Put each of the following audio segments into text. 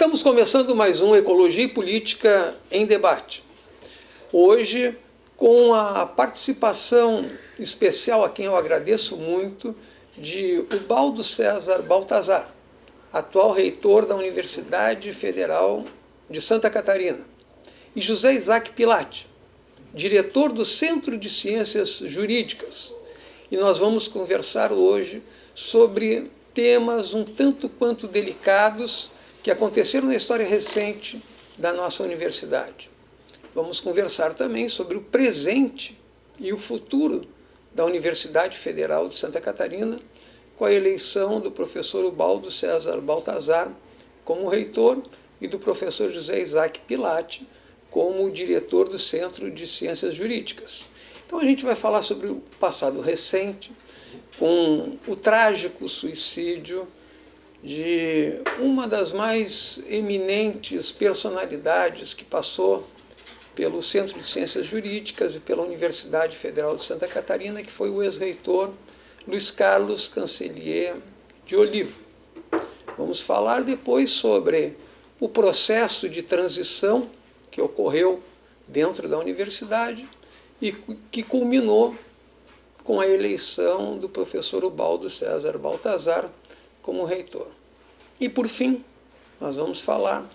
Estamos começando mais um Ecologia e Política em Debate. Hoje, com a participação especial, a quem eu agradeço muito, de Ubaldo César Baltazar, atual reitor da Universidade Federal de Santa Catarina, e José Isaac Pilatti, diretor do Centro de Ciências Jurídicas. E nós vamos conversar hoje sobre temas um tanto quanto delicados que aconteceram na história recente da nossa universidade. Vamos conversar também sobre o presente e o futuro da Universidade Federal de Santa Catarina, com a eleição do professor Ubaldo César Baltazar como reitor e do professor José Isaac Pilatti como diretor do Centro de Ciências Jurídicas. Então a gente vai falar sobre o passado recente, com o trágico suicídio de uma das mais eminentes personalidades que passou pelo Centro de Ciências Jurídicas e pela Universidade Federal de Santa Catarina, que foi o ex-reitor Luiz Carlos Cancellier de Olivo. Vamos falar depois sobre o processo de transição que ocorreu dentro da universidade e que culminou com a eleição do professor Ubaldo César Baltazar como reitor. E, por fim, nós vamos falar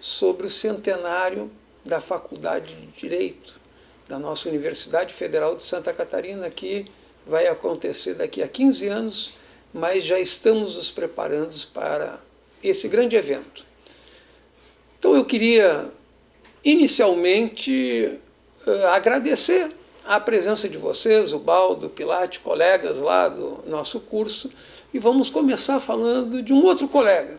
sobre o centenário da Faculdade de Direito da nossa Universidade Federal de Santa Catarina, que vai acontecer daqui a 15 anos, mas já estamos nos preparando para esse grande evento. Então eu queria, inicialmente, agradecer a presença de vocês, Ubaldo, Pilatti, colegas lá do nosso curso, e vamos começar falando de um outro colega,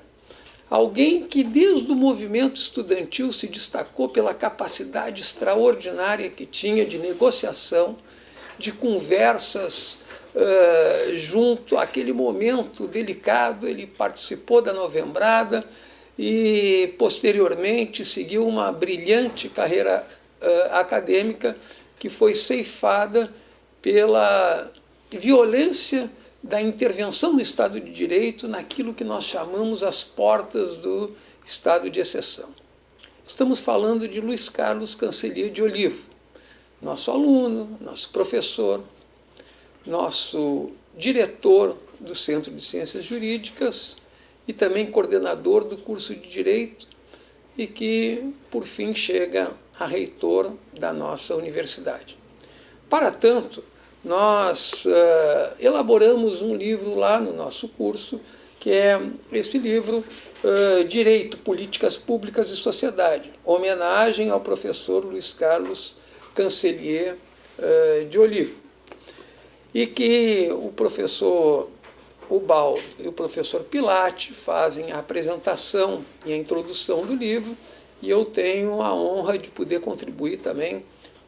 alguém que desde o movimento estudantil se destacou pela capacidade extraordinária que tinha de negociação, de conversas junto àquele momento delicado. Ele participou da Novembrada e, posteriormente, seguiu uma brilhante carreira acadêmica que foi ceifada pela violência da intervenção no Estado de Direito naquilo que nós chamamos as portas do Estado de Exceção. Estamos falando de Luiz Carlos Cancellier de Olivo, nosso aluno, nosso professor, nosso diretor do Centro de Ciências Jurídicas e também coordenador do curso de Direito e que, por fim, chega a reitor da nossa universidade. Para tanto, nós elaboramos um livro lá no nosso curso, que é esse livro, Direito, Políticas Públicas e Sociedade, homenagem ao professor Luiz Carlos Cancellier de Olivo, e que o professor Ubaldo e o professor Pilatti fazem a apresentação e a introdução do livro, e eu tenho a honra de poder contribuir também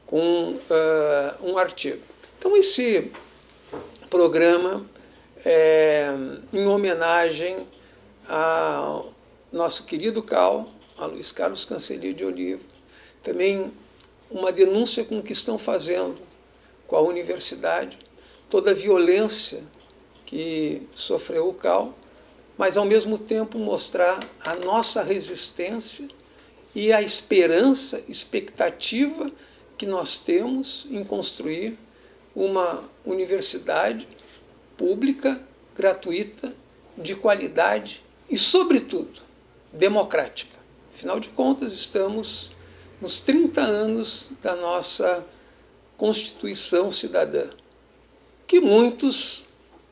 com um artigo. Então, esse programa é em homenagem ao nosso querido Cal, a Luiz Carlos Cancellier de Olivo, também uma denúncia com o que estão fazendo com a universidade, toda a violência que sofreu o Cal, mas, ao mesmo tempo, mostrar a nossa resistência e a esperança, expectativa que nós temos em construir uma universidade pública, gratuita, de qualidade e, sobretudo, democrática. Afinal de contas, estamos nos 30 anos da nossa Constituição Cidadã, que muitos,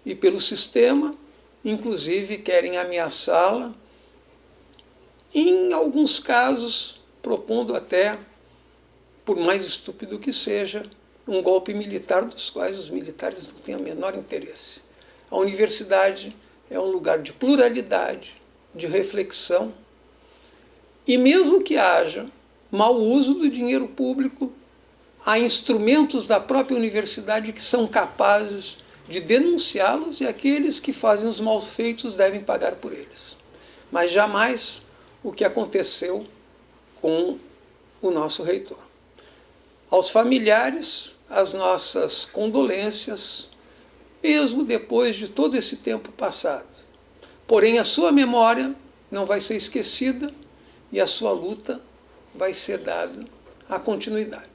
e pelo sistema, inclusive, querem ameaçá-la, em alguns casos, propondo até, por mais estúpido que seja, um golpe militar, dos quais os militares não têm o menor interesse. A universidade é um lugar de pluralidade, de reflexão, e mesmo que haja mau uso do dinheiro público, há instrumentos da própria universidade que são capazes de denunciá-los, e aqueles que fazem os malfeitos devem pagar por eles. Mas jamais o que aconteceu com o nosso reitor. Aos familiares, as nossas condolências, mesmo depois de todo esse tempo passado. Porém, a sua memória não vai ser esquecida e a sua luta vai ser dada à continuidade.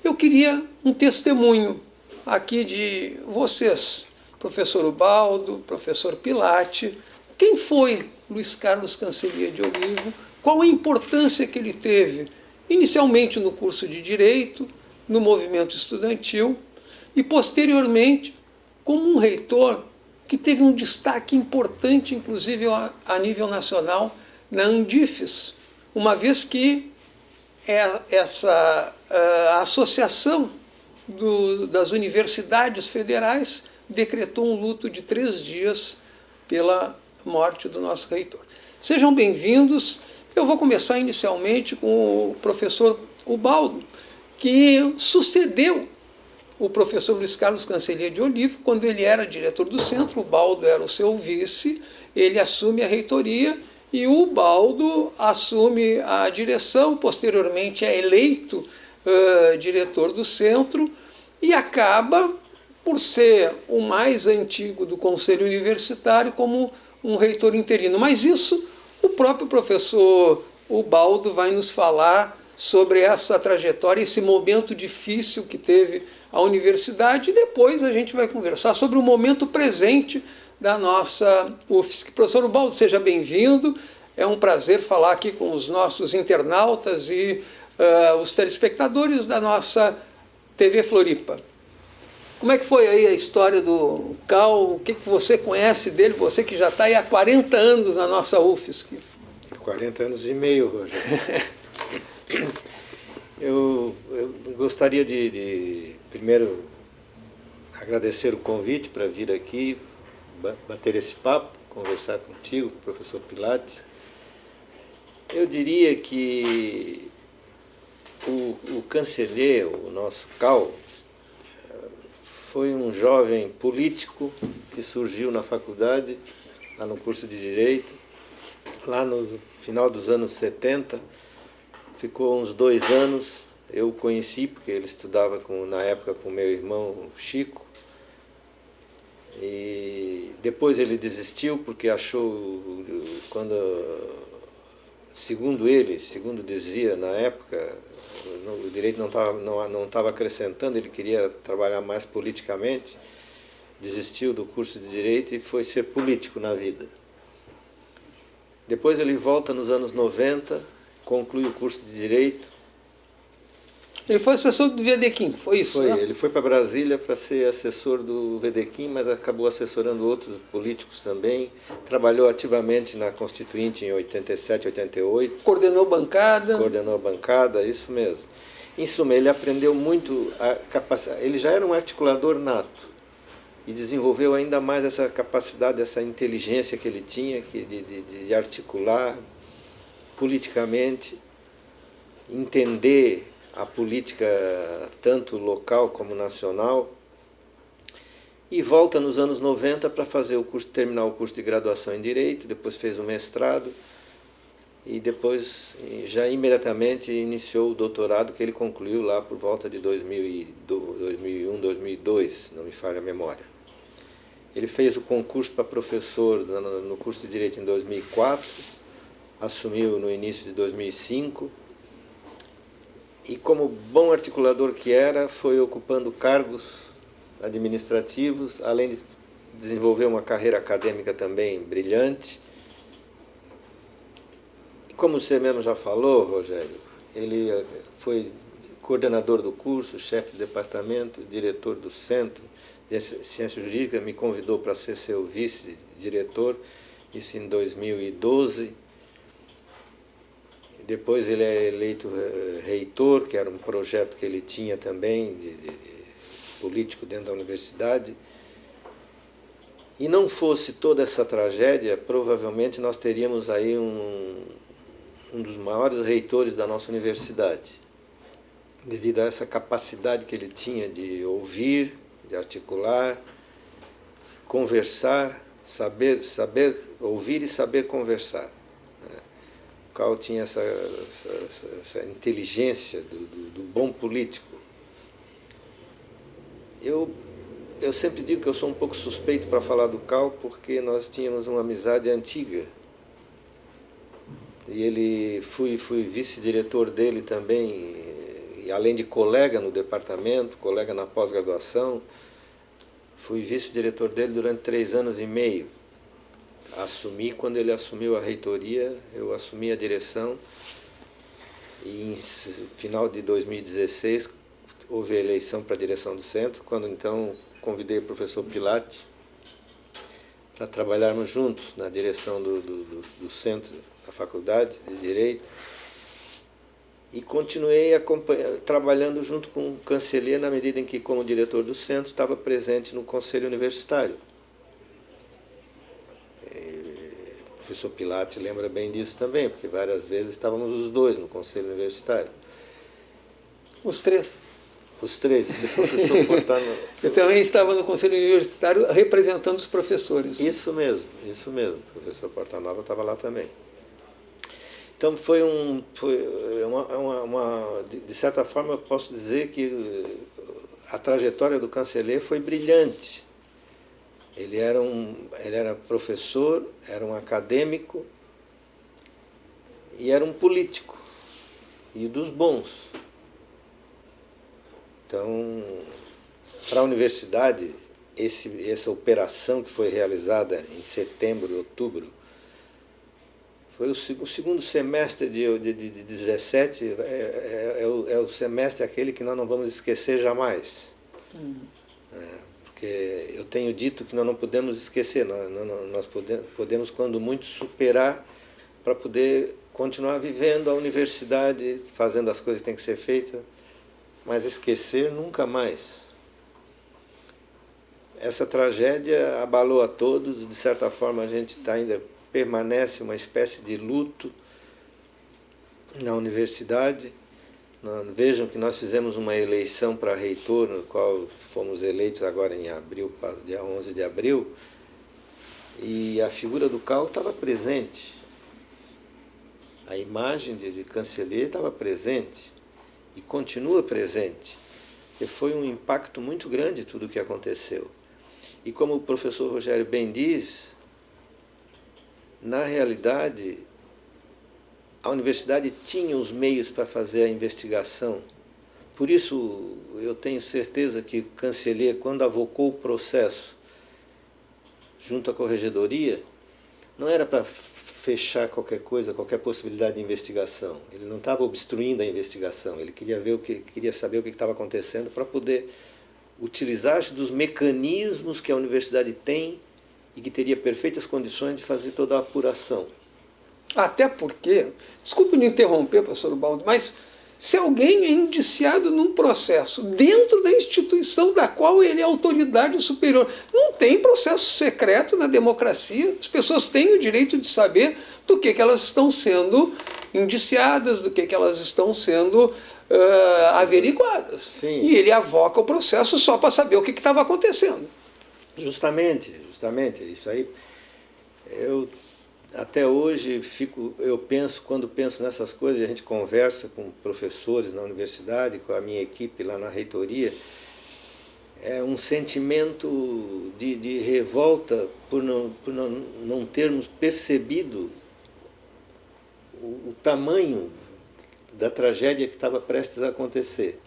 Eu queria um testemunho aqui de vocês, professor Ubaldo, professor Pilati. Quem foi Luiz Carlos Cancellier de Olivo? Qual a importância que ele teve, inicialmente no curso de Direito, no movimento estudantil, e posteriormente como um reitor que teve um destaque importante, inclusive a nível nacional, na Andifes, uma vez que a associação das universidades federais decretou um luto de 3 dias pela morte do nosso reitor. Sejam bem-vindos. Eu vou começar inicialmente com o professor Ubaldo, que sucedeu o professor Luiz Carlos Cancellier de Olivo quando ele era diretor do centro. O Ubaldo era o seu vice, ele assume a reitoria e o Ubaldo assume a direção, posteriormente é eleito diretor do centro e acaba por ser o mais antigo do Conselho Universitário como um reitor interino. Mas isso o próprio professor Ubaldo vai nos falar sobre essa trajetória, esse momento difícil que teve a universidade, e depois a gente vai conversar sobre o momento presente da nossa UFSC. Professor Ubaldo, seja bem-vindo. É um prazer falar aqui com os nossos internautas e os telespectadores da nossa TV Floripa. Como é que foi aí a história do Cal? O que você conhece dele, você que já está aí há 40 anos na nossa UFSC? 40 anos e meio, Rogério. Eu gostaria de primeiro agradecer o convite para vir aqui, bater esse papo, conversar contigo, professor Pilati. Eu diria que o Cancellier, o nosso Cal, foi um jovem político que surgiu na faculdade, lá no curso de Direito, lá no final dos anos 70, ficou uns 2 anos, eu o conheci porque ele estudava na época com meu irmão Chico, e depois ele desistiu porque achou, segundo dizia na época, o direito não estava acrescentando, ele queria trabalhar mais politicamente, desistiu do curso de Direito e foi ser político na vida. Depois ele volta nos anos 90, conclui o curso de Direito. Ele foi assessor do Wedekind, foi isso? Foi, né? Ele foi para Brasília para ser assessor do Wedekind, mas acabou assessorando outros políticos também. Trabalhou ativamente na Constituinte em 87, 88. Coordenou bancada. Coordenou a bancada, isso mesmo. Em suma, ele aprendeu muito a capacidade. Ele já era um articulador nato e desenvolveu ainda mais essa capacidade, essa inteligência que ele tinha de articular politicamente, entender a política tanto local como nacional, e volta nos anos 90 para terminar o curso de graduação em Direito, depois fez o mestrado e depois já imediatamente iniciou o doutorado, que ele concluiu lá por volta de 2001, 2002, não me falha a memória. Ele fez o concurso para professor no curso de Direito em 2004, assumiu no início de 2005, e como bom articulador que era, foi ocupando cargos administrativos, além de desenvolver uma carreira acadêmica também brilhante. E como você mesmo já falou, Rogério, ele foi coordenador do curso, chefe de departamento, diretor do Centro de Ciência Jurídica, me convidou para ser seu vice-diretor, isso em 2012. Depois ele é eleito reitor, que era um projeto que ele tinha também, de político dentro da universidade. E não fosse toda essa tragédia, provavelmente nós teríamos aí um dos maiores reitores da nossa universidade, devido a essa capacidade que ele tinha de ouvir, de articular, conversar, saber ouvir e saber conversar. O Cal tinha essa inteligência do bom político. Eu sempre digo que eu sou um pouco suspeito para falar do Cal, porque nós tínhamos uma amizade antiga. E ele fui vice-diretor dele também, e além de colega no departamento, colega na pós-graduação, fui vice-diretor dele durante 3 anos e meio. Assumi, quando ele assumiu a reitoria, eu assumi a direção, e em final de 2016 houve a eleição para a direção do centro, quando então convidei o professor Pilati para trabalharmos juntos na direção do centro da faculdade de Direito, e continuei trabalhando junto com o Cancellier na medida em que, como diretor do centro, estava presente no Conselho Universitário. O professor Pilati lembra bem disso também, porque várias vezes estávamos os dois no Conselho Universitário. Os três? Os três. O professor Portanova... Eu também estava no Conselho Universitário representando os professores. Isso mesmo. O professor Portanova estava lá também. Então de certa forma eu posso dizer que a trajetória do Cancellier foi brilhante. Ele era professor, era um acadêmico e era um político, e dos bons. Então, para a universidade, essa operação que foi realizada em setembro e outubro, foi o segundo semestre de 17, é o semestre aquele que nós não vamos esquecer jamais. Porque eu tenho dito que nós não podemos esquecer, nós podemos, quando muito, superar para poder continuar vivendo a universidade, fazendo as coisas que têm que ser feitas, mas esquecer nunca mais. Essa tragédia abalou a todos, de certa forma a gente ainda permanece uma espécie de luto na universidade. Vejam que nós fizemos uma eleição para reitor, no qual fomos eleitos agora em abril, dia 11 de abril, e a figura do Cal estava presente. A imagem de Cancellier estava presente e continua presente. E foi um impacto muito grande tudo o que aconteceu. E como o professor Rogério bem diz, na realidade, a universidade tinha os meios para fazer a investigação. Por isso, eu tenho certeza que o Cancellier, quando avocou o processo junto à corregedoria, não era para fechar qualquer coisa, qualquer possibilidade de investigação. Ele não estava obstruindo a investigação, ele queria saber o que estava acontecendo para poder utilizar-se dos mecanismos que a universidade tem e que teria perfeitas condições de fazer toda a apuração. Até porque, desculpe me interromper, professor Ubaldo, mas se alguém é indiciado num processo dentro da instituição da qual ele é autoridade superior, não tem processo secreto na democracia. As pessoas têm o direito de saber do que elas estão sendo indiciadas, do que elas estão sendo averiguadas. Sim. E ele avoca o processo só para saber o que estava acontecendo. Justamente, isso aí. Até hoje quando penso nessas coisas, a gente conversa com professores na universidade, com a minha equipe lá na reitoria, é um sentimento de revolta por não termos percebido o tamanho da tragédia que estava prestes a acontecer.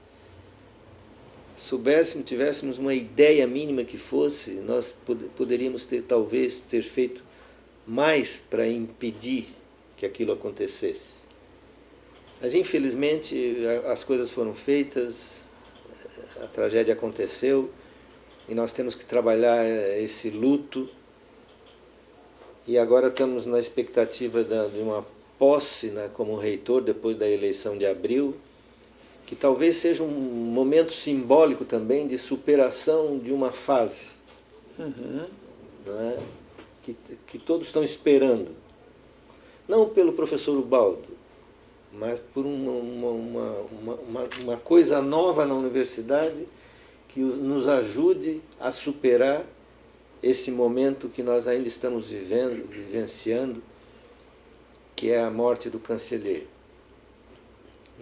Tivéssemos uma ideia mínima que fosse, nós poderíamos talvez ter feito mais para impedir que aquilo acontecesse. Mas, infelizmente, as coisas foram feitas, a tragédia aconteceu, e nós temos que trabalhar esse luto. E agora estamos na expectativa de uma posse, né, como reitor, depois da eleição de abril, que talvez seja um momento simbólico também de superação de uma fase. Não é? Que todos estão esperando, não pelo professor Ubaldo, mas por uma coisa nova na universidade que nos ajude a superar esse momento que nós ainda estamos vivenciando, que é a morte do Cancellier.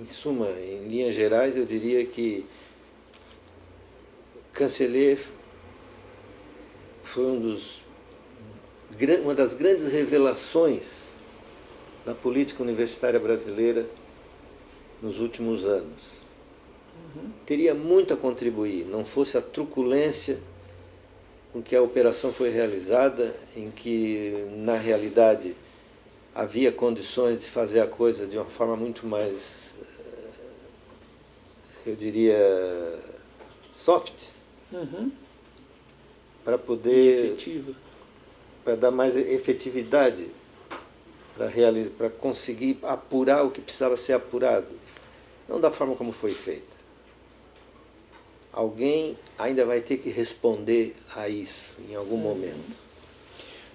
Em suma, em linhas gerais, eu diria que Cancellier foi uma das grandes revelações da política universitária brasileira nos últimos anos. Teria muito a contribuir, não fosse a truculência com que a operação foi realizada, em que, na realidade, havia condições de fazer a coisa de uma forma muito mais, eu diria, soft, para poder... efetiva. Para dar mais efetividade, para conseguir apurar o que precisava ser apurado. Não da forma como foi feita. Alguém ainda vai ter que responder a isso em algum momento.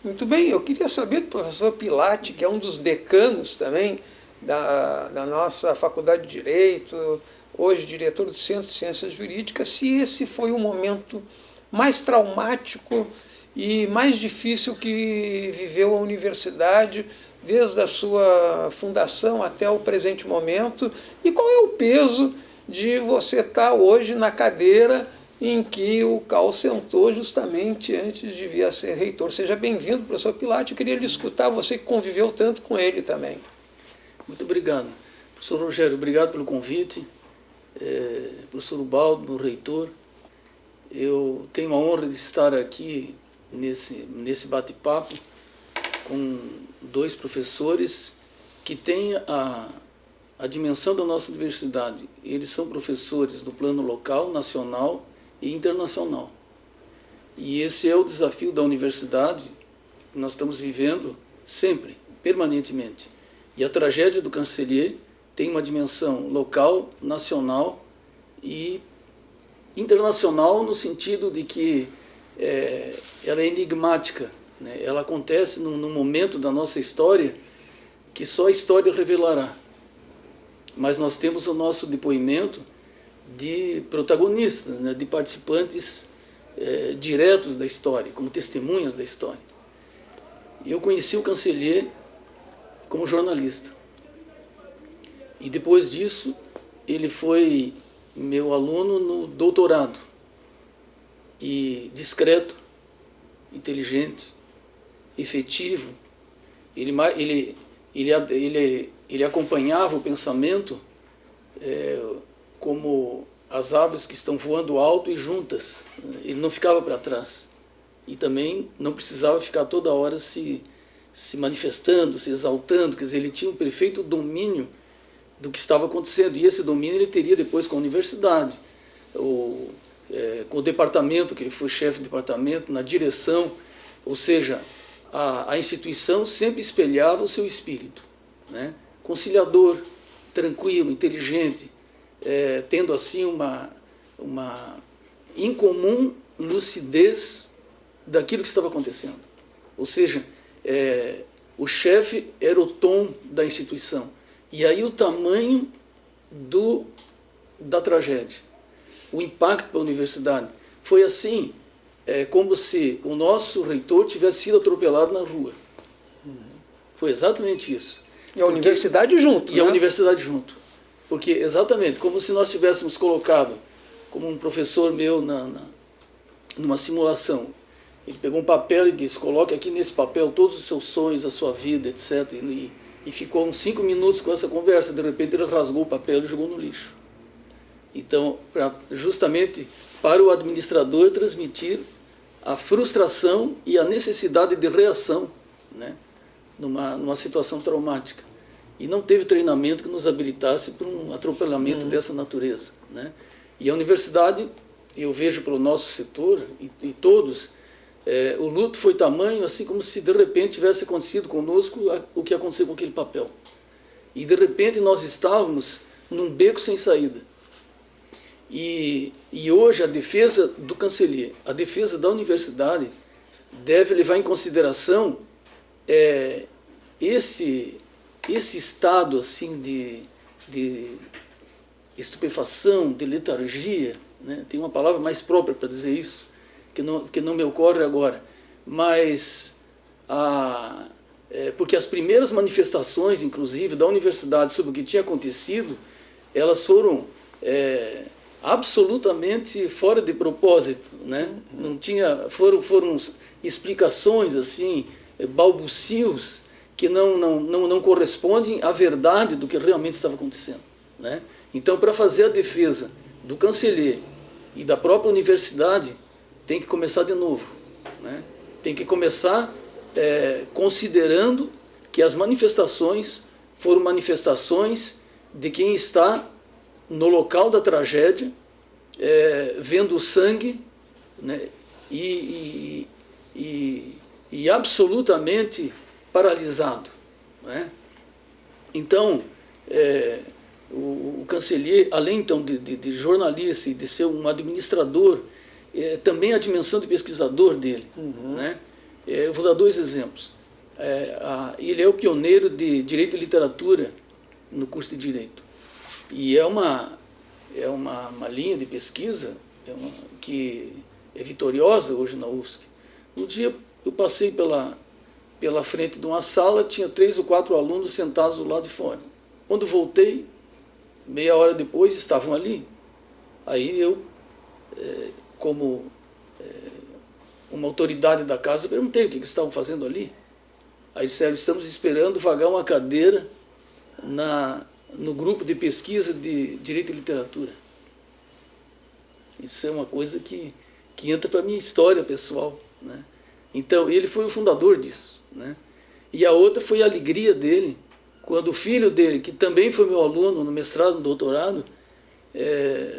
Muito bem, eu queria saber do professor Pilati, que é um dos decanos também da nossa Faculdade de Direito, hoje diretor do Centro de Ciências Jurídicas, se esse foi o momento mais traumático e mais difícil que viveu a universidade desde a sua fundação até o presente momento, e qual é o peso de você estar hoje na cadeira em que o Cal sentou justamente antes de vir a ser reitor. Seja bem-vindo, professor Pilati. Eu queria lhe escutar, você que conviveu tanto com ele também. Muito obrigado. Professor Rogério, obrigado pelo convite. Professor Ubaldo, meu reitor, eu tenho a honra de estar aqui nesse bate-papo com dois professores que têm a dimensão da nossa universidade. Eles são professores do plano local, nacional e internacional. E esse é o desafio da universidade que nós estamos vivendo sempre, permanentemente. E a tragédia do Cancellier tem uma dimensão local, nacional e internacional, no sentido de que ela é enigmática, né? Ela acontece num momento da nossa história que só a história revelará. Mas nós temos o nosso depoimento de protagonistas, né? De participantes diretos da história, como testemunhas da história. Eu conheci o Cancellier como jornalista. E depois disso, ele foi meu aluno no doutorado. E discreto, inteligente, efetivo. Ele acompanhava o pensamento como as aves que estão voando alto e juntas. Ele não ficava para trás. E também não precisava ficar toda hora se manifestando, se exaltando. Quer dizer, ele tinha um perfeito domínio do que estava acontecendo. E esse domínio ele teria depois com a universidade, com o departamento, que ele foi chefe de departamento, na direção. Ou seja, a instituição sempre espelhava o seu espírito, né? Conciliador, tranquilo, inteligente, tendo assim uma incomum lucidez daquilo que estava acontecendo. Ou seja, o chefe era o tom da instituição. E aí o tamanho da tragédia, o impacto para a universidade. Foi assim, como se o nosso reitor tivesse sido atropelado na rua. Foi exatamente isso. E a universidade junto. E a universidade junto. Porque, exatamente, como se nós tivéssemos colocado, como um professor meu numa simulação, ele pegou um papel e disse, coloque aqui nesse papel todos os seus sonhos, a sua vida, etc. E ficou uns 5 minutos com essa conversa. De repente ele rasgou o papel e jogou no lixo. Então, justamente para o administrador transmitir a frustração e a necessidade de reação, né, numa situação traumática. E não teve treinamento que nos habilitasse para um atropelamento dessa natureza, né? E a universidade, eu vejo pelo nosso setor e todos, o luto foi tamanho, assim como se de repente tivesse acontecido conosco o que aconteceu com aquele papel. E de repente nós estávamos num beco sem saída. E hoje a defesa do Cancellier, a defesa da universidade, deve levar em consideração esse estado assim de estupefação, de letargia, né? Tem uma palavra mais própria para dizer isso, que não me ocorre agora, mas porque as primeiras manifestações, inclusive, da universidade sobre o que tinha acontecido, elas foram absolutamente fora de propósito, né? Não tinha, foram explicações assim, balbucios, que não correspondem à verdade do que realmente estava acontecendo, né? Então, para fazer a defesa do Cancellier e da própria universidade, tem que começar de novo, né? Tem que começar considerando que as manifestações foram manifestações de quem está no local da tragédia, vendo o sangue, né? E absolutamente paralisado, né? Então, o Cancellier, além então de jornalista e de ser um administrador, também a dimensão de pesquisador dele, né? Eu vou dar 2 exemplos. Ele é o pioneiro de Direito e Literatura no curso de Direito. E é uma linha de pesquisa que é vitoriosa hoje na UFSC. Um dia eu passei pela frente de uma sala, tinha 3 ou 4 alunos sentados do lado de fora. Quando voltei, meia hora depois, estavam ali. Aí eu, como uma autoridade da casa, perguntei o que eles estavam fazendo ali. Aí disseram: estamos esperando vagar uma cadeira no grupo de pesquisa de Direito e Literatura. Isso é uma coisa que entra para a minha história pessoal, né? Então, ele foi o fundador disso, né? E a outra foi a alegria dele, quando o filho dele, que também foi meu aluno no mestrado, no doutorado,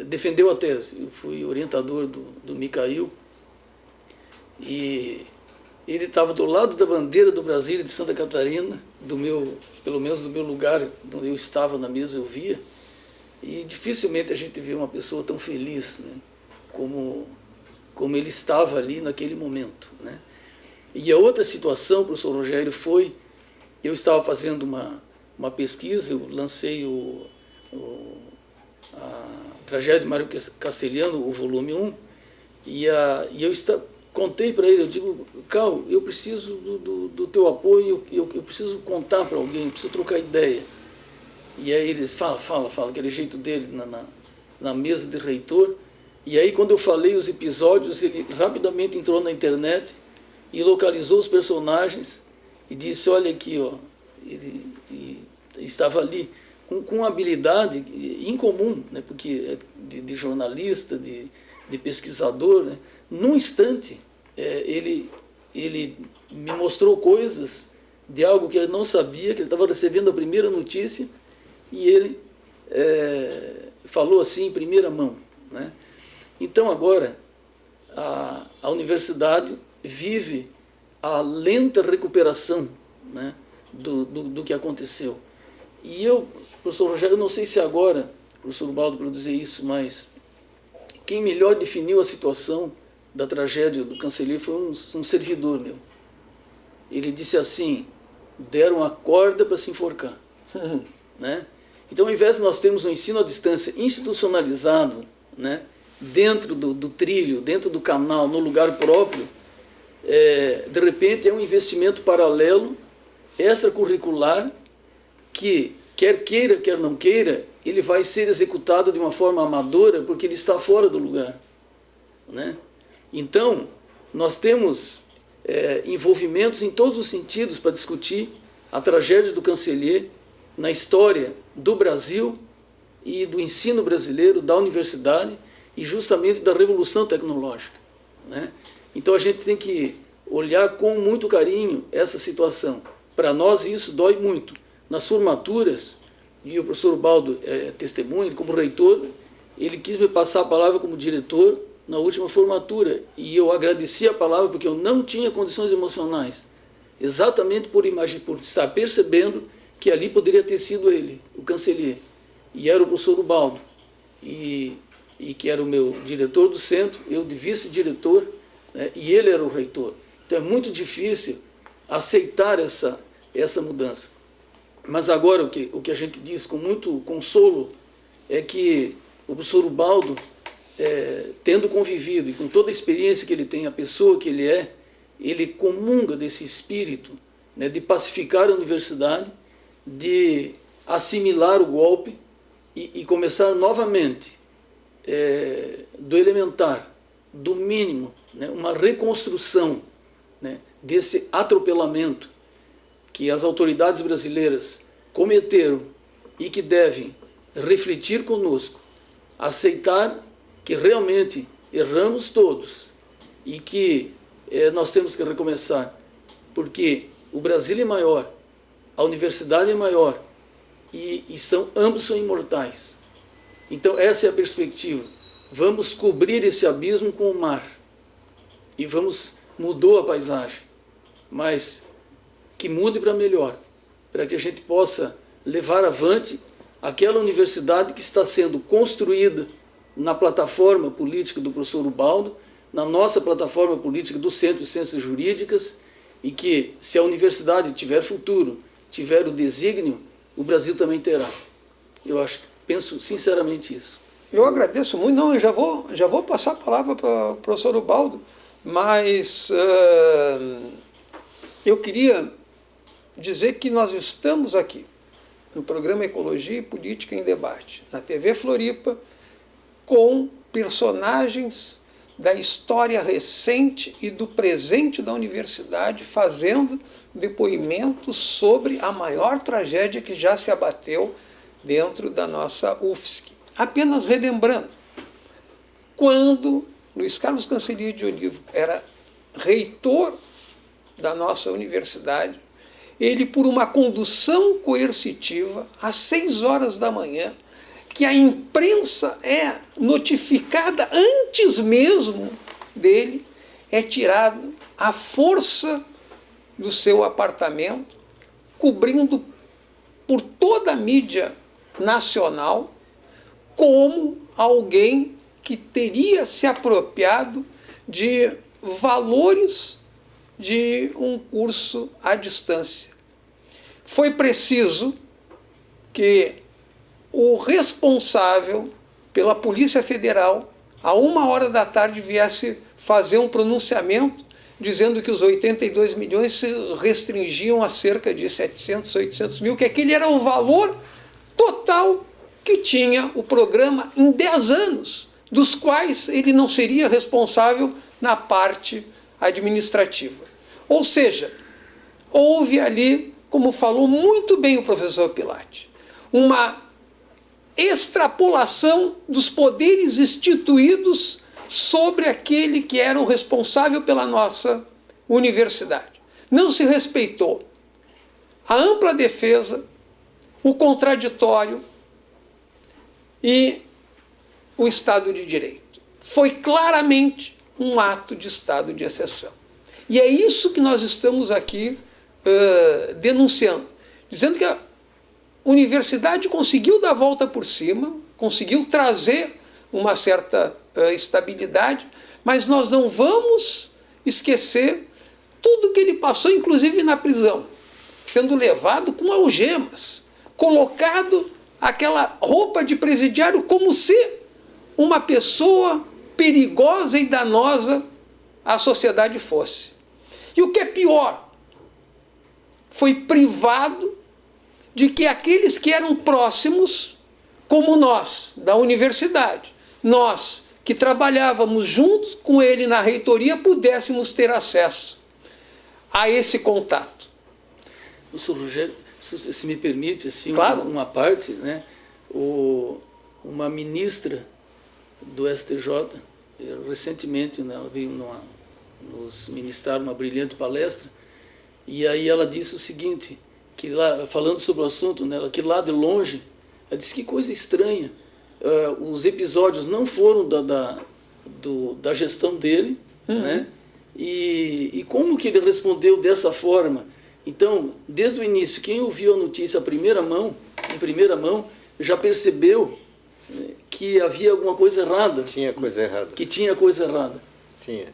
defendeu a tese. Eu fui orientador do Micael, e ele estava do lado da bandeira do Brasil e de Santa Catarina, pelo menos do meu lugar, onde eu estava na mesa, eu via, e dificilmente a gente vê uma pessoa tão feliz, né, como ele estava ali naquele momento, né? E a outra situação, professor Rogério, eu estava fazendo uma pesquisa, eu lancei a Tragédia de Mário Castelhano, o volume 1, e eu contei para ele, eu digo: Cal, eu preciso do teu apoio, eu preciso contar para alguém, eu preciso trocar ideia. E aí eles fala, aquele jeito dele na mesa de reitor. E aí, quando eu falei os episódios, ele rapidamente entrou na internet e localizou os personagens e disse: olha aqui, ó, ele estava ali com uma habilidade incomum, né, porque de jornalista, de pesquisador, né? Num instante, ele me mostrou coisas de algo que ele não sabia, que ele estava recebendo a primeira notícia, e ele falou assim em primeira mão, né? Então, agora, a universidade vive a lenta recuperação, né, do que aconteceu. E eu, professor Rogério, eu não sei se agora, professor Baldo, para dizer isso, mas quem melhor definiu a situação da tragédia do Cancellier foi um servidor meu. Ele disse assim: deram a corda para se enforcar. Né? Então, ao invés de nós termos um ensino à distância institucionalizado, né, dentro do trilho, dentro do canal, no lugar próprio, de repente é um investimento paralelo, extracurricular, que, quer queira, quer não queira, ele vai ser executado de uma forma amadora porque ele está fora do lugar, né? Então, nós temos envolvimentos em todos os sentidos para discutir a tragédia do Cancellier na história do Brasil e do ensino brasileiro, da universidade e justamente da revolução tecnológica, né? Então a gente tem que olhar com muito carinho essa situação. Para nós isso dói muito. Nas formaturas, e o professor Baldo testemunha, ele, como reitor, ele quis me passar a palavra como diretor na última formatura, e eu agradeci a palavra porque eu não tinha condições emocionais, exatamente por estar percebendo que ali poderia ter sido ele, o Cancellier, e era o professor Baldo, e que era o meu diretor do centro, eu de vice-diretor, né, e ele era o reitor. Então é muito difícil aceitar essa mudança. Mas agora o que a gente diz com muito consolo é que o professor Baldo, tendo convivido e com toda a experiência que ele tem, a pessoa que ele é, ele comunga desse espírito, né, de pacificar a universidade, de assimilar o golpe e começar novamente do elementar, do mínimo, né, uma reconstrução, né, desse atropelamento que as autoridades brasileiras cometeram e que devem refletir conosco, aceitar que realmente erramos todos e que nós temos que recomeçar, porque o Brasil é maior, a universidade é maior e ambos são imortais. Então essa é a perspectiva. Vamos cobrir esse abismo com o mar e mudou a paisagem, mas que mude para melhor, para que a gente possa levar avante aquela universidade que está sendo construída na plataforma política do professor Ubaldo, na nossa plataforma política do Centro de Ciências Jurídicas, e que, se a universidade tiver futuro, tiver o desígnio, o Brasil também terá. Penso sinceramente isso. Eu agradeço muito. Não, eu já vou passar a palavra para o professor Ubaldo, mas eu queria dizer que nós estamos aqui no programa Ecologia e Política em Debate, na TV Floripa, com personagens da história recente e do presente da universidade, fazendo depoimentos sobre a maior tragédia que já se abateu dentro da nossa UFSC. Apenas relembrando, quando Luiz Carlos Cancellieri de Olivo era reitor da nossa universidade, ele, por uma condução coercitiva, às 6 horas da manhã, que a imprensa é notificada antes mesmo dele, é tirado à força do seu apartamento, cobrindo por toda a mídia nacional como alguém que teria se apropriado de valores de um curso à distância. Foi preciso que o responsável pela Polícia Federal, a 1h da tarde, viesse fazer um pronunciamento dizendo que os 82 milhões se restringiam a cerca de 700, 800 mil, que aquele era o valor total que tinha o programa em 10 anos, dos quais ele não seria responsável na parte administrativa. Ou seja, houve ali, como falou muito bem o professor Pilati, uma extrapolação dos poderes instituídos sobre aquele que era o responsável pela nossa universidade. Não se respeitou a ampla defesa, o contraditório e o Estado de Direito. Foi claramente um ato de estado de exceção. E é isso que nós estamos aqui denunciando, dizendo que a universidade conseguiu dar a volta por cima, conseguiu trazer uma certa estabilidade, mas nós não vamos esquecer tudo que ele passou, inclusive na prisão, sendo levado com algemas, colocado aquela roupa de presidiário como se uma pessoa perigosa e danosa à sociedade fosse. E o que é pior, foi privado de que aqueles que eram próximos, como nós, da universidade, nós que trabalhávamos juntos com ele na reitoria, pudéssemos ter acesso a esse contato. Professor Rogério, se me permite, assim, claro. uma parte, né? Uma ministra do STJ, recentemente, né, ela veio nos ministrar uma brilhante palestra, e aí ela disse o seguinte, que lá, falando sobre o assunto, né, que lá de longe, ela disse que coisa estranha, os episódios não foram da gestão dele, né, e como que ele respondeu dessa forma? Então, desde o início, quem ouviu a notícia em primeira mão, já percebeu que havia alguma coisa errada. Tinha coisa errada. Que tinha coisa errada. Tinha.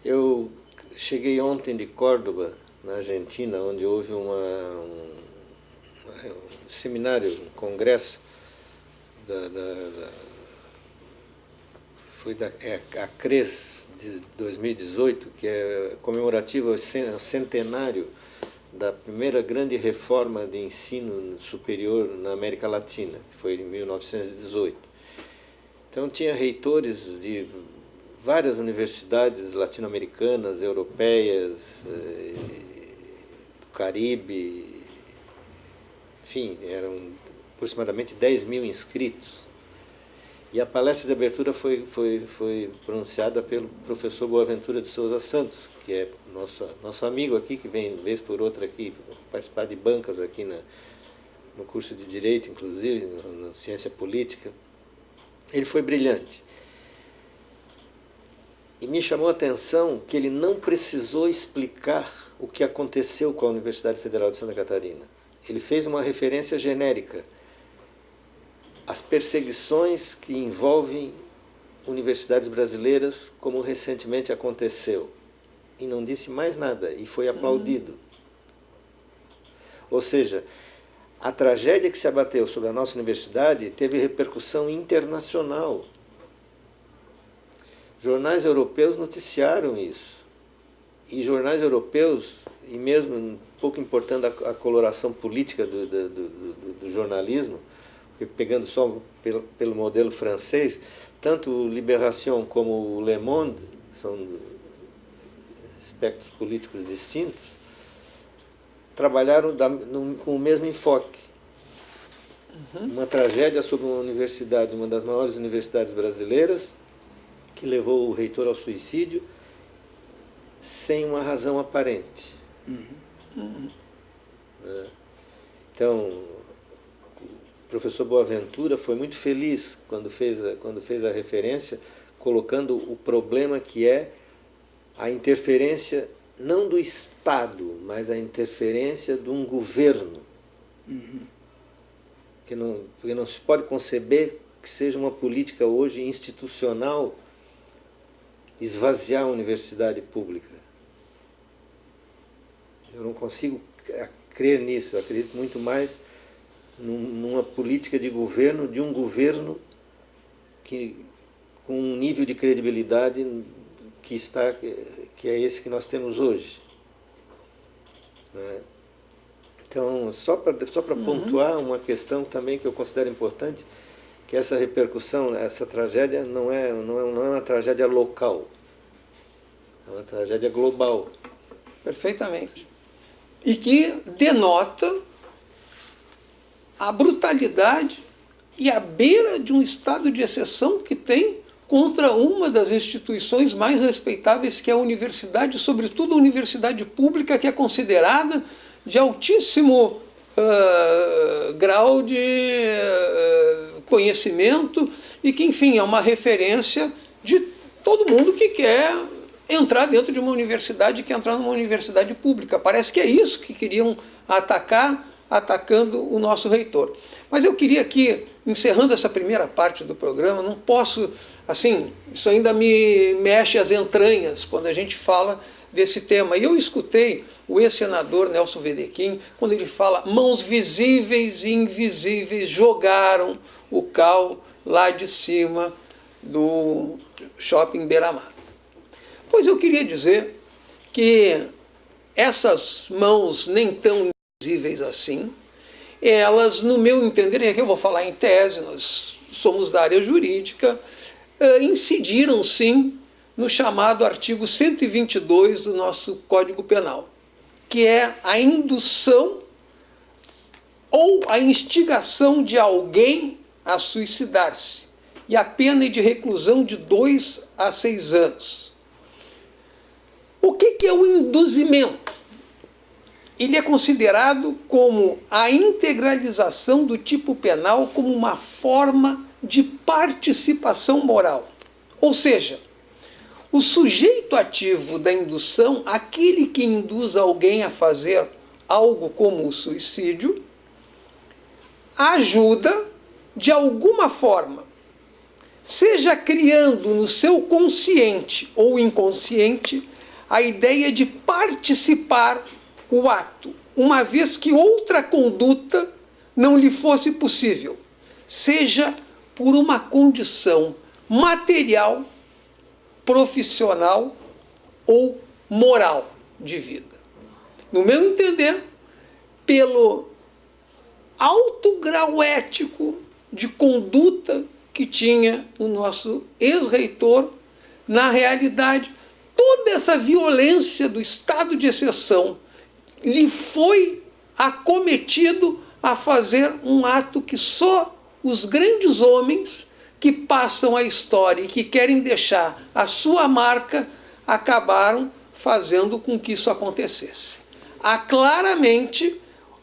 Eu cheguei ontem de Córdoba, na Argentina, onde houve um seminário, um congresso foi a CRES de 2018, que é comemorativa ao centenário da primeira grande reforma de ensino superior na América Latina, que foi em 1918. Então tinha reitores de várias universidades latino-americanas, europeias, do Caribe, enfim, eram aproximadamente 10 mil inscritos. E a palestra de abertura foi pronunciada pelo professor Boaventura de Souza Santos, que é nosso amigo aqui, que vem vez por outra aqui participar de bancas aqui no curso de Direito, inclusive, na Ciência Política. Ele foi brilhante. E me chamou a atenção que ele não precisou explicar o que aconteceu com a Universidade Federal de Santa Catarina. Ele fez uma referência genérica às perseguições que envolvem universidades brasileiras, como recentemente aconteceu. E não disse mais nada, e foi aplaudido. Ou seja, a tragédia que se abateu sobre a nossa universidade teve repercussão internacional. Jornais europeus noticiaram isso. E jornais europeus, e mesmo um pouco importando a coloração política do jornalismo, porque pegando só pelo modelo francês, tanto o Libération como o Le Monde são aspectos políticos distintos, trabalharam com o mesmo enfoque. Uma tragédia sobre uma universidade, uma das maiores universidades brasileiras, que levou o reitor ao suicídio sem uma razão aparente. Então, o professor Boaventura foi muito feliz quando fez a referência, colocando o problema que é a interferência não do Estado, mas a interferência de um governo. Porque não se pode conceber que seja uma política hoje institucional esvaziar a universidade pública. Eu não consigo crer nisso, eu acredito muito mais numa política de um governo com um nível de credibilidade que é esse que nós temos hoje. Né? Então, só para pontuar uma questão também que eu considero importante, que essa repercussão, essa tragédia não é uma tragédia local, é uma tragédia global. Perfeitamente. E que denota a brutalidade e a beira de um estado de exceção que tem contra uma das instituições mais respeitáveis, que é a universidade, sobretudo a universidade pública, que é considerada de altíssimo grau de conhecimento e que, enfim, é uma referência de todo mundo que quer entrar dentro de uma universidade, que entrar numa universidade pública. Parece que é isso que queriam atacar, atacando o nosso reitor. Mas eu queria aqui, encerrando essa primeira parte do programa, não posso, assim, isso ainda me mexe as entranhas quando a gente fala desse tema. E eu escutei o ex-senador Nelson Wedekind, quando ele fala: mãos visíveis e invisíveis jogaram o cal lá de cima do Shopping Beira-Mar. Pois eu queria dizer que essas mãos nem tão invisíveis assim, elas, no meu entender, e aqui eu vou falar em tese, nós somos da área jurídica, incidiram sim no chamado artigo 122 do nosso Código Penal, que é a indução ou a instigação de alguém a suicidar-se, e a pena é de reclusão de 2 a 6 anos. O que é o induzimento? Ele é considerado como a integralização do tipo penal como uma forma de participação moral. Ou seja, o sujeito ativo da indução, aquele que induz alguém a fazer algo como o suicídio, ajuda de alguma forma, seja criando no seu consciente ou inconsciente a ideia de participar o ato, uma vez que outra conduta não lhe fosse possível, seja por uma condição material, profissional ou moral de vida. No meu entender, pelo alto grau ético de conduta que tinha o nosso ex-reitor, na realidade, toda essa violência do estado de exceção lhe foi acometido a fazer um ato que só os grandes homens que passam a história e que querem deixar a sua marca acabaram fazendo com que isso acontecesse. Há claramente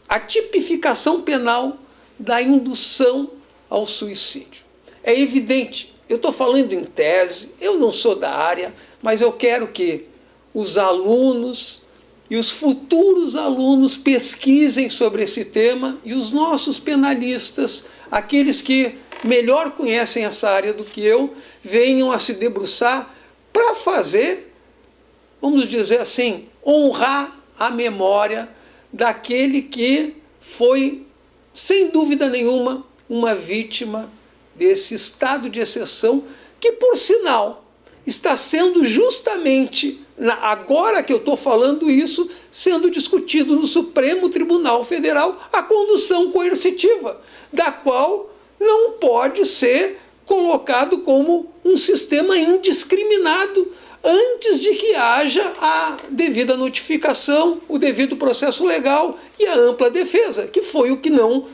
a tipificação penal da indução ao suicídio. É evidente, eu estou falando em tese, eu não sou da área, mas eu quero que os alunos e os futuros alunos pesquisem sobre esse tema e os nossos penalistas, aqueles que melhor conhecem essa área do que eu, venham a se debruçar para fazer, vamos dizer assim, honrar a memória daquele que foi, sem dúvida nenhuma, uma vítima desse estado de exceção que, por sinal, está sendo justamente, agora que eu estou falando isso, sendo discutido no Supremo Tribunal Federal a condução coercitiva, da qual não pode ser colocado como um sistema indiscriminado antes de que haja a devida notificação, o devido processo legal e a ampla defesa, que foi o que não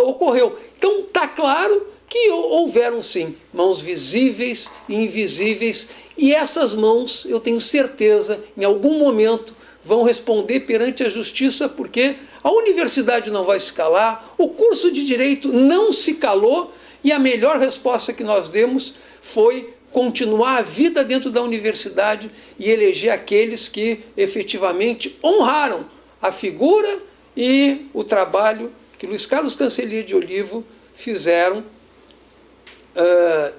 ocorreu. Então, está claro que houveram, sim, mãos visíveis e invisíveis, e essas mãos, eu tenho certeza, em algum momento, vão responder perante a justiça, porque a universidade não vai se calar, o curso de Direito não se calou, e a melhor resposta que nós demos foi continuar a vida dentro da universidade e eleger aqueles que efetivamente honraram a figura e o trabalho que Luiz Carlos Cancellier de Olivo fizeram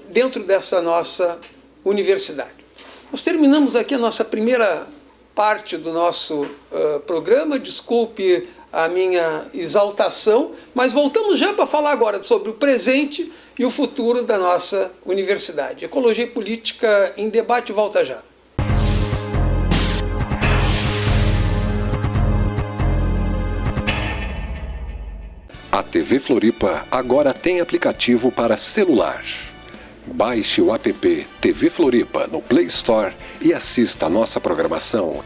dentro dessa nossa universidade. Nós terminamos aqui a nossa primeira parte do nosso programa, desculpe a minha exaltação, mas voltamos já para falar agora sobre o presente e o futuro da nossa universidade. Ecologia e Política em Debate volta já. A TV Floripa agora tem aplicativo para celular. Baixe o app TV Floripa no Play Store e assista a nossa programação.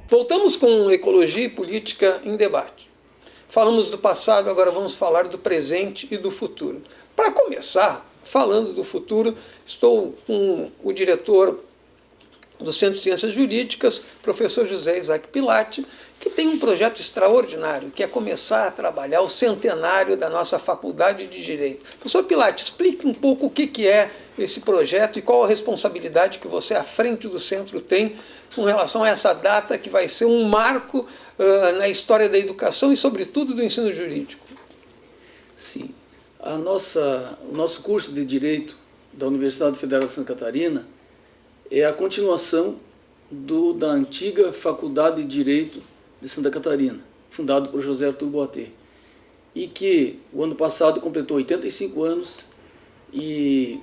Voltamos com Ecologia e Política em Debate. Falamos do passado, agora vamos falar do presente e do futuro. Para começar, falando do futuro, estou com o diretor do Centro de Ciências Jurídicas, professor José Isaac Pilatti, que tem um projeto extraordinário, que é começar a trabalhar o centenário da nossa Faculdade de Direito. Professor Pilatti, explique um pouco o que é esse projeto e qual a responsabilidade que você, à frente do centro, tem com relação a essa data que vai ser um marco na história da educação e, sobretudo, do ensino jurídico. Sim. O nosso curso de Direito da Universidade Federal de Santa Catarina é a continuação da antiga Faculdade de Direito de Santa Catarina, fundado por José Arthur Boatê, e que o ano passado completou 85 anos e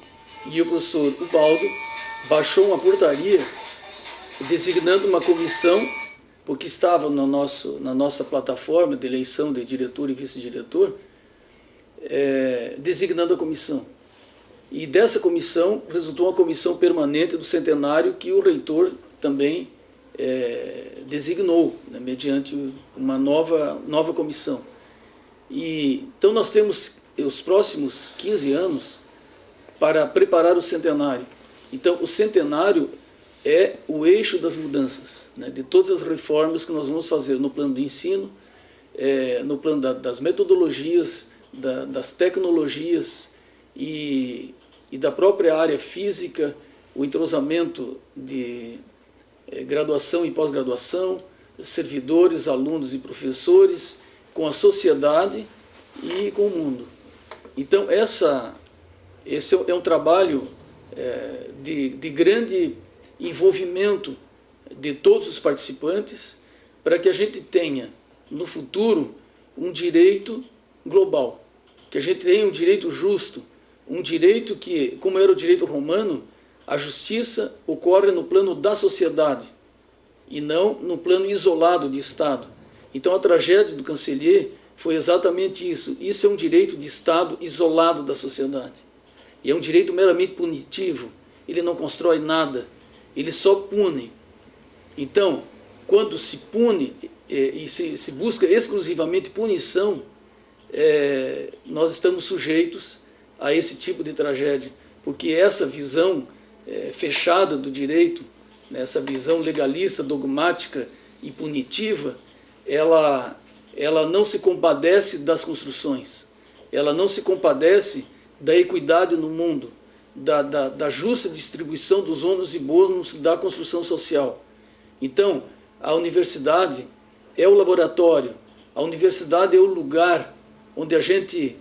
o professor Ubaldo baixou uma portaria designando uma comissão, porque estava na nossa plataforma de eleição de diretor e vice-diretor, designando a comissão. E dessa comissão resultou uma comissão permanente do centenário que o reitor também designou, né, mediante uma nova comissão. Então nós temos os próximos 15 anos para preparar o centenário. Então o centenário é o eixo das mudanças, né, de todas as reformas que nós vamos fazer no plano do ensino, no plano das metodologias, das tecnologias e da própria área física, o entrosamento de graduação e pós-graduação, servidores, alunos e professores, com a sociedade e com o mundo. Então, esse é um trabalho de grande envolvimento de todos os participantes para que a gente tenha, no futuro, um direito global, que a gente tenha um direito justo, um direito que, como era o direito romano, a justiça ocorre no plano da sociedade e não no plano isolado de Estado. Então a tragédia do Cancellier foi exatamente isso. Isso é um direito de Estado isolado da sociedade. e é um direito meramente punitivo, ele não constrói nada, ele só pune. Então, quando se pune e se busca exclusivamente punição, nós estamos sujeitos a esse tipo de tragédia, porque essa visão fechada do direito, essa visão legalista, dogmática e punitiva, ela não se compadece das construções, ela não se compadece da equidade no mundo, da justa distribuição dos ônus e bônus da construção social. Então, a universidade é o laboratório, a universidade é o lugar onde a gente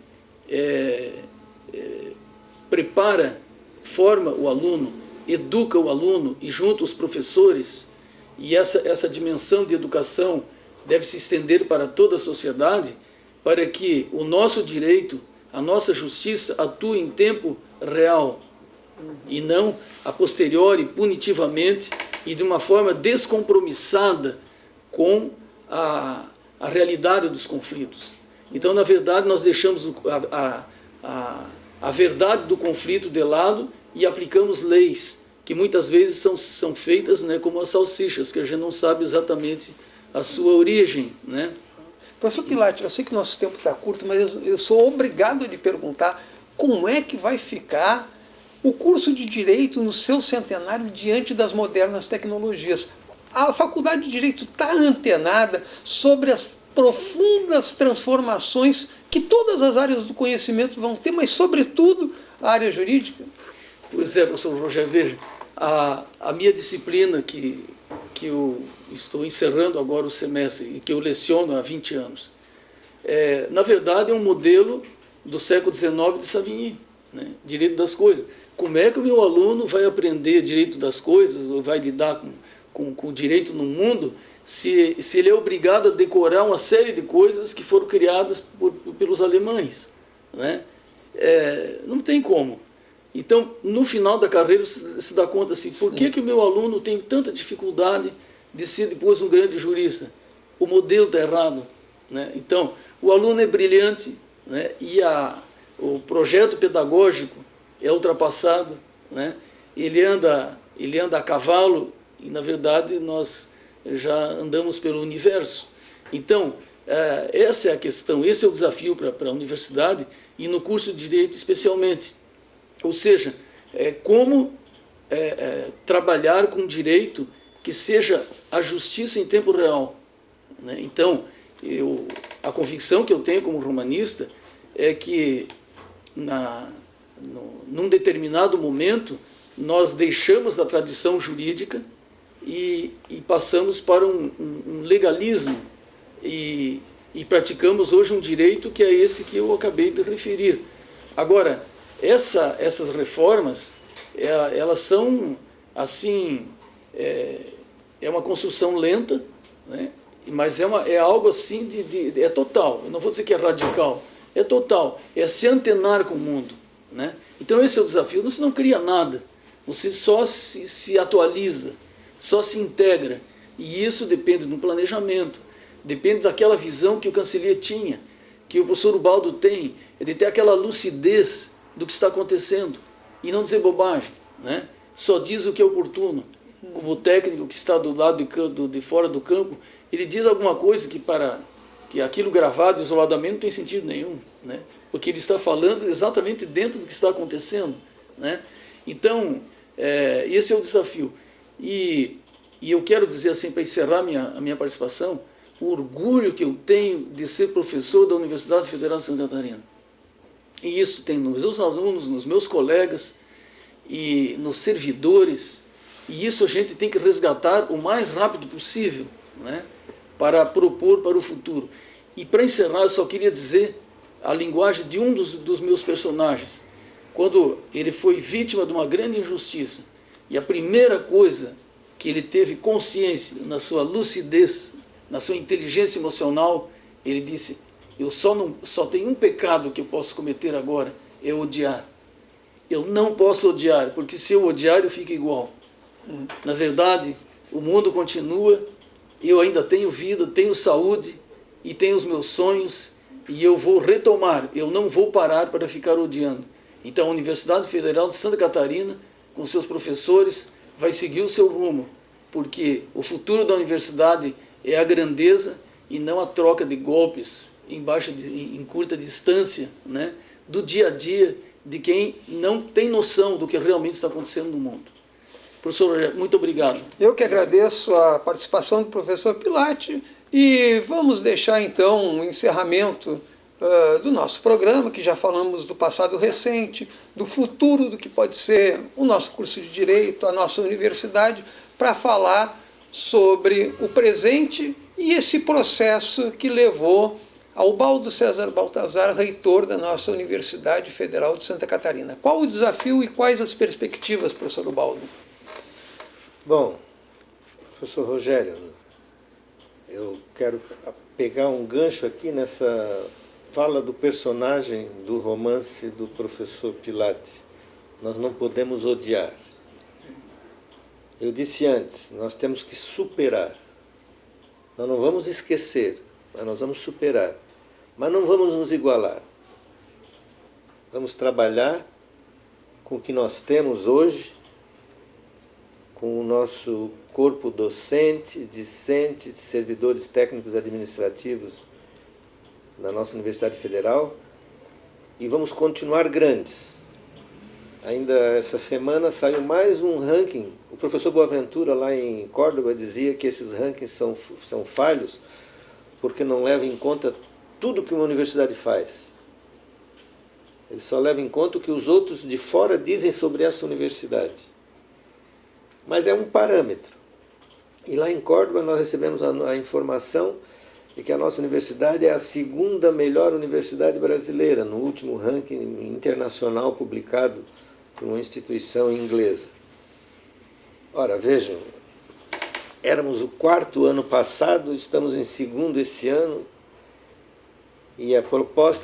prepara, forma o aluno, educa o aluno e junto os professores, e essa dimensão de educação deve se estender para toda a sociedade, para que o nosso direito, a nossa justiça atue em tempo real e não a posteriori, punitivamente e de uma forma descompromissada com a realidade dos conflitos. Então, na verdade, nós deixamos a verdade do conflito de lado e aplicamos leis que muitas vezes são feitas, né, como as salsichas, que a gente não sabe exatamente a sua origem, né? Professor Pilate, eu sei que o nosso tempo está curto, mas eu sou obrigado a lhe perguntar como é que vai ficar o curso de Direito no seu centenário diante das modernas tecnologias. A Faculdade de Direito está antenada sobre as profundas transformações que todas as áreas do conhecimento vão ter, mas, sobretudo, a área jurídica? Pois é, professor Rogério, veja, a minha disciplina que eu estou encerrando agora o semestre e que eu leciono há 20 anos, na verdade é um modelo do século XIX de Savigny, né? Direito das coisas. Como é que o meu aluno vai aprender direito das coisas, vai lidar com o direito no mundo, se ele é obrigado a decorar uma série de coisas que foram criadas pelos alemães, né? Não tem como. Então, no final da carreira, se dá conta assim, por que o meu aluno tem tanta dificuldade de ser depois um grande jurista? O modelo está errado, né? Então, o aluno é brilhante, né? E o projeto pedagógico é ultrapassado, né? Ele anda a cavalo e, na verdade, nós já andamos pelo universo. Então, essa é a questão, esse é o desafio para a universidade e no curso de Direito especialmente. Ou seja, como trabalhar com direito que seja a justiça em tempo real, né? Então, a convicção que eu tenho como romanista é que, num determinado momento, nós deixamos a tradição jurídica e passamos para um legalismo e praticamos hoje um direito que é esse que eu acabei de referir. Agora, essas reformas, elas são, assim, é uma construção lenta, né? Mas é algo assim, é total. Eu não vou dizer que é radical, é total, é se antenar com o mundo, né? Então esse é o desafio, você não cria nada, você só se atualiza, só se integra, e isso depende do planejamento, depende daquela visão que o Cancellier tinha, que o professor Ubaldo tem, é de ter aquela lucidez do que está acontecendo, e não dizer bobagem, né? Só diz o que é oportuno. Como o técnico que está do lado de fora do campo, ele diz alguma coisa que aquilo gravado isoladamente não tem sentido nenhum, né? Porque ele está falando exatamente dentro do que está acontecendo, né? Então, esse é o desafio. E eu quero dizer assim, para encerrar a minha participação, o orgulho que eu tenho de ser professor da Universidade Federal de Santa Catarina. E isso tem nos meus alunos, nos meus colegas e nos servidores, e isso a gente tem que resgatar o mais rápido possível, né, para propor para o futuro. E para encerrar, eu só queria dizer a linguagem de um dos meus personagens, quando ele foi vítima de uma grande injustiça, e a primeira coisa que ele teve consciência, na sua lucidez, na sua inteligência emocional, ele disse: eu só tenho um pecado que eu posso cometer agora, é odiar. Eu não posso odiar, porque se eu odiar eu fico igual. Na verdade, o mundo continua, eu ainda tenho vida, tenho saúde e tenho os meus sonhos, e eu vou retomar, eu não vou parar para ficar odiando. Então a Universidade Federal de Santa Catarina, com seus professores, vai seguir o seu rumo, porque o futuro da universidade é a grandeza e não a troca de golpes em curta distância, né, do dia a dia de quem não tem noção do que realmente está acontecendo no mundo. Professor Rogério, muito obrigado. Eu que agradeço a participação do professor Pilate e vamos deixar então um encerramento do nosso programa, que já falamos do passado recente, do futuro do que pode ser o nosso curso de Direito, a nossa universidade, para falar sobre o presente e esse processo que levou ao Ubaldo César Baltazar, reitor da nossa Universidade Federal de Santa Catarina. Qual o desafio e quais as perspectivas, professor Ubaldo? Bom, professor Rogério, eu quero pegar um gancho aqui nessa fala do personagem do romance do professor Pilate. Nós não podemos odiar. Eu disse antes, nós temos que superar. Nós não vamos esquecer, mas nós vamos superar. Mas não vamos nos igualar. Vamos trabalhar com o que nós temos hoje, com o nosso corpo docente, discente, servidores técnicos administrativos na nossa Universidade Federal, e vamos continuar grandes. Ainda essa semana saiu mais um ranking. O professor Boaventura, lá em Córdoba, dizia que esses rankings são falhos porque não levam em conta tudo que uma universidade faz. Ele só leva em conta o que os outros de fora dizem sobre essa universidade. Mas é um parâmetro. E lá em Córdoba nós recebemos a informação de que a nossa universidade é a segunda melhor universidade brasileira, no último ranking internacional publicado por uma instituição inglesa. Ora, vejam, éramos o quarto ano passado, estamos em segundo esse ano, e a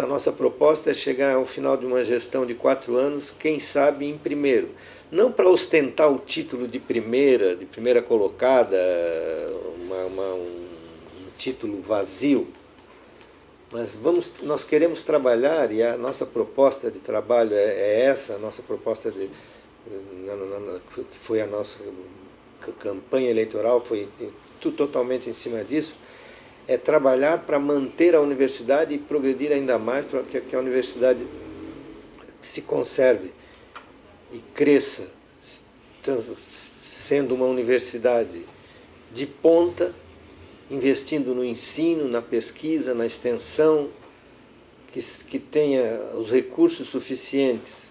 nossa proposta é chegar ao final de uma gestão de 4 anos, quem sabe em primeiro. Não para ostentar o título de primeira colocada, um título vazio, mas nós queremos trabalhar, e a nossa proposta de trabalho é essa, a nossa proposta que foi a nossa campanha eleitoral, foi totalmente em cima disso, é trabalhar para manter a universidade e progredir ainda mais, para que a universidade se conserve e cresça, sendo uma universidade de ponta, investindo no ensino, na pesquisa, na extensão, que tenha os recursos suficientes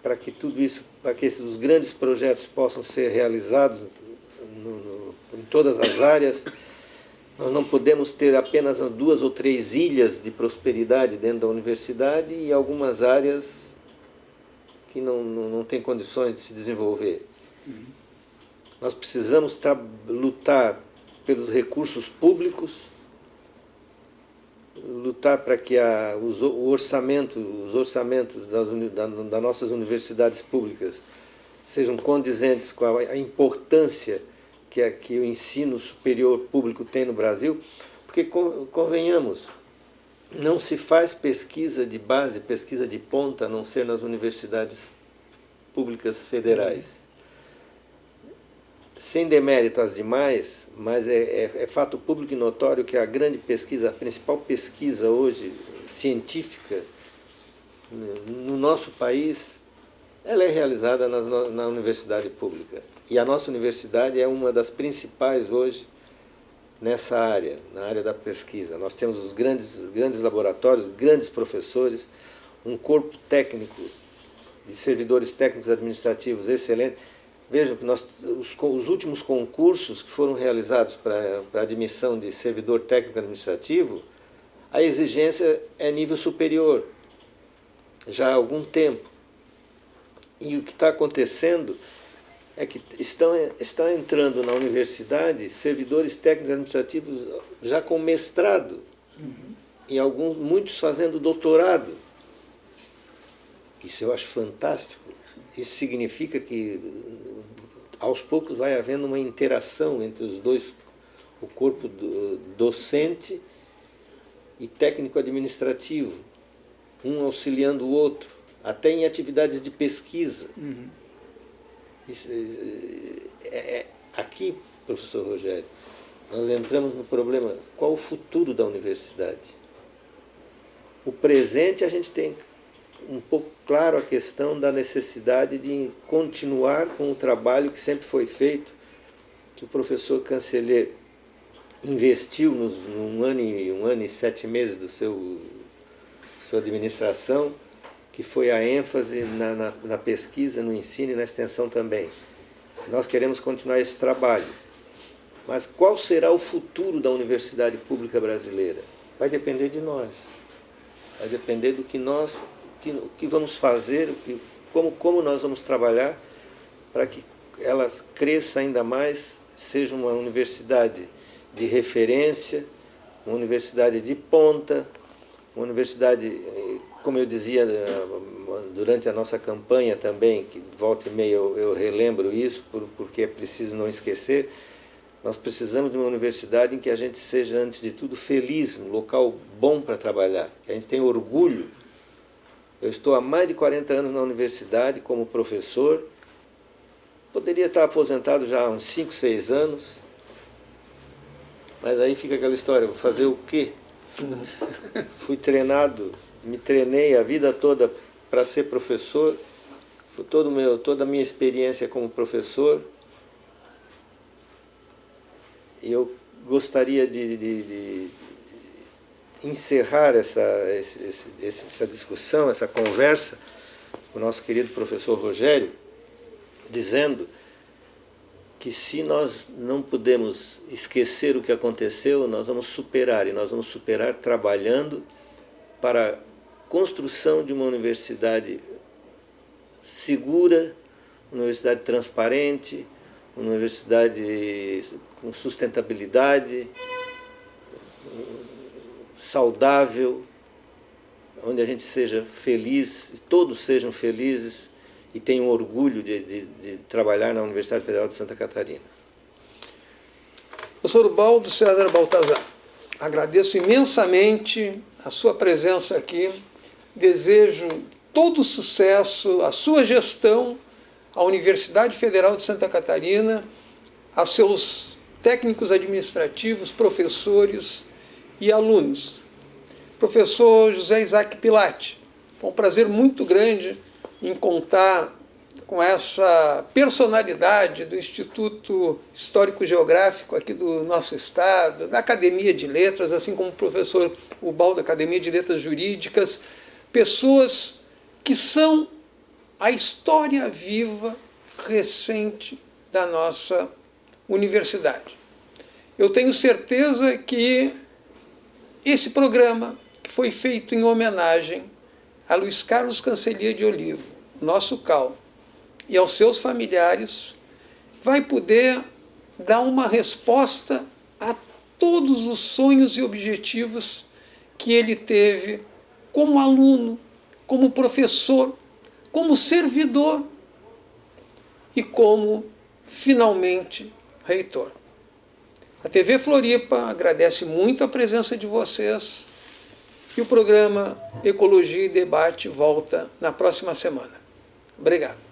para que tudo isso, para que os grandes projetos possam ser realizados em todas as áreas. Nós não podemos ter apenas 2 ou 3 ilhas de prosperidade dentro da universidade e algumas áreas que não têm condições de se desenvolver. Nós precisamos lutar pelos recursos públicos, lutar para que os orçamentos das nossas universidades públicas sejam condizentes com a importância que o ensino superior público tem no Brasil, porque, convenhamos, não se faz pesquisa de base, pesquisa de ponta, a não ser nas universidades públicas federais. Sem demérito às demais, mas é fato público e notório que a grande pesquisa, a principal pesquisa hoje científica no nosso país, ela é realizada na universidade pública. E a nossa universidade é uma das principais hoje nessa área, na área da pesquisa. Nós temos os grandes laboratórios, grandes professores, um corpo técnico de servidores técnicos administrativos excelente. Vejam que os últimos concursos que foram realizados para a admissão de servidor técnico administrativo, a exigência é nível superior, já há algum tempo. E o que está acontecendo é que estão entrando na universidade servidores técnicos administrativos já com mestrado, e muitos fazendo doutorado. Isso eu acho fantástico. Isso significa que, aos poucos, vai havendo uma interação entre os dois, o corpo docente e técnico-administrativo, um auxiliando o outro. até em atividades de pesquisa. Isso, aqui, professor Rogério, nós entramos no problema, qual o futuro da universidade? O presente, a gente tem um pouco claro a questão da necessidade de continuar com o trabalho que sempre foi feito, que o professor Canceller investiu num ano e 7 meses sua administração, que foi a ênfase na pesquisa, no ensino e na extensão também. Nós queremos continuar esse trabalho. Mas qual será o futuro da universidade pública brasileira? Vai depender de nós. Vai depender do que vamos fazer, como nós vamos trabalhar para que ela cresça ainda mais, seja uma universidade de referência, uma universidade de ponta, uma universidade, como eu dizia durante a nossa campanha também, que volta e meia eu relembro isso, porque é preciso não esquecer, nós precisamos de uma universidade em que a gente seja, antes de tudo, feliz, um local bom para trabalhar, que a gente tenha orgulho. Eu estou há mais de 40 anos na universidade como professor, poderia estar aposentado já há uns 5, 6 anos, mas aí fica aquela história, vou fazer o quê? Fui treinado, me treinei a vida toda para ser professor, foi toda a minha experiência como professor, e eu gostaria de encerrar essa discussão, essa conversa com o nosso querido professor Rogério, dizendo que se nós não podemos esquecer o que aconteceu, nós vamos superar, e nós vamos superar trabalhando para a construção de uma universidade segura, uma universidade transparente, uma universidade com sustentabilidade, saudável, onde a gente seja feliz, todos sejam felizes e tenham orgulho de trabalhar na Universidade Federal de Santa Catarina. Professor Ubaldo César Baltazar, agradeço imensamente a sua presença aqui, desejo todo o sucesso à sua gestão, à Universidade Federal de Santa Catarina, a seus técnicos administrativos, professores e alunos. Professor José Isaac Pilatti, foi um prazer muito grande em contar com essa personalidade do Instituto Histórico Geográfico aqui do nosso estado, da Academia de Letras, assim como o professor Ubaldo da Academia de Letras Jurídicas, pessoas que são a história viva, recente da nossa universidade. Eu tenho certeza que esse programa, que foi feito em homenagem a Luiz Carlos Cancellier de Olivo, nosso CAL, e aos seus familiares, vai poder dar uma resposta a todos os sonhos e objetivos que ele teve como aluno, como professor, como servidor e como, finalmente, reitor. A TV Floripa agradece muito a presença de vocês e o programa Ecologia e Debate volta na próxima semana. Obrigado.